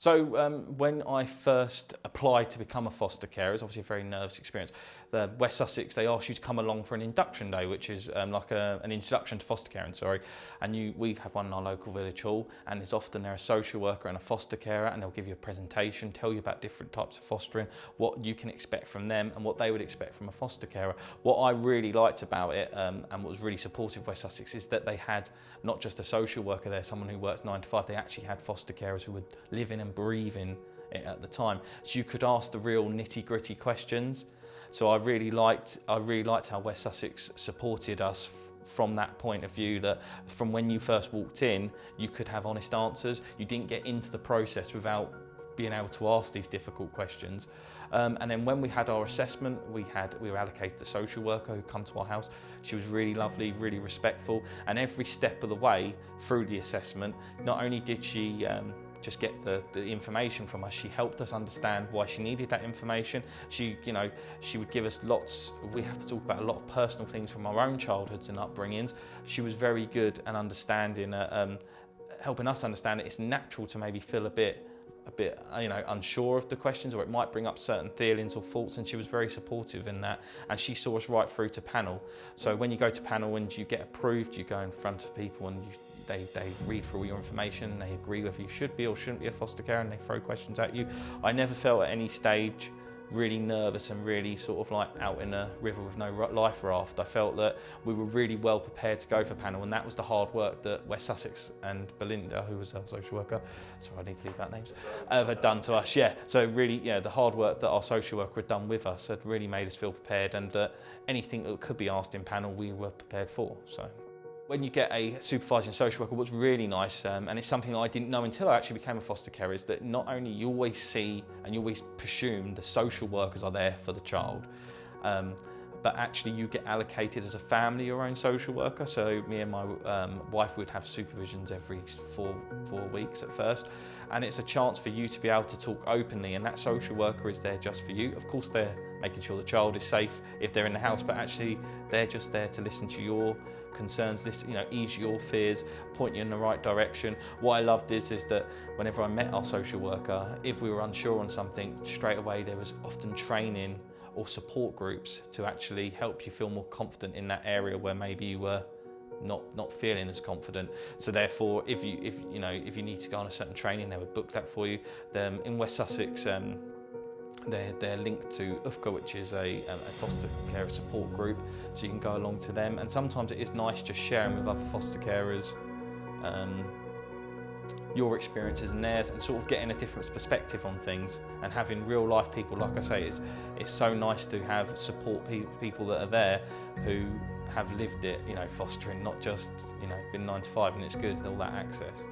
When I first applied to become a foster carer, it was obviously a very nervous experience. The West Sussex, they asked you to come along for an induction day, which is like an introduction to foster caring, And we have one in our local village hall, and there's often there a social worker and a foster carer, and they'll give you a presentation, tell you about different types of fostering, what you can expect from them and what they would expect from a foster carer. What I really liked about it, and what was really supportive of West Sussex, is that they had not just a social worker there, someone who works 9 to 5, they actually had foster carers who would live in and breathe in it at the time. So you could ask the real nitty-gritty questions. So I really liked how West Sussex supported us from that point of view, that from when you first walked in, you could have honest answers. You didn't get into the process without being able to ask these difficult questions. And then when we had our assessment, we were allocated a social worker who come to our house. She was really lovely, really respectful, and every step of the way through the assessment, not only did she just get the information from us, she helped us understand why she needed that information. She would give us we have to talk about a lot of personal things from our own childhoods and upbringings. She was very good at understanding, helping us understand that it's natural to maybe feel a bit unsure of the questions, or it might bring up certain feelings or thoughts, and she was very supportive in that, and she saw us right through to panel. So when you go to panel and you get approved, you go in front of people and they read through all your information and they agree whether you should be or shouldn't be a foster carer, and they throw questions at you. I never felt at any stage really nervous and really sort of like out in a river with no life raft. I felt that we were really well prepared to go for panel, and that was the hard work that West Sussex and Belinda, who was our social worker, sorry I need to leave out names, had done to us. So really, the hard work that our social worker had done with us had really made us feel prepared, and that anything that could be asked in panel we were prepared for. So when you get a supervising social worker, what's really nice, and it's something that I didn't know until I actually became a foster carer, is that not only you always see and you always presume the social workers are there for the child, but actually you get allocated as a family your own social worker. So me and my wife would have supervisions every four weeks at first, and it's a chance for you to be able to talk openly, and that social worker is there just for you. Of course they're making sure the child is safe if they're in the house, but actually they're just there to listen to your concerns, ease your fears, point you in the right direction. What I loved is that whenever I met our social worker, if we were unsure on something, straight away there was often training or support groups to actually help you feel more confident in that area where maybe you were not feeling as confident. So therefore, if you need to go on a certain training, they would book that for you. In West Sussex, they're linked to UFCA, which is a foster carer support group, so you can go along to them. And sometimes it is nice just sharing with other foster carers your experiences and theirs, and sort of getting a different perspective on things, and having real life people. Like I say, it's so nice to have support people that are there who have lived it, fostering, not just been 9 to 5 and it's good, all that access.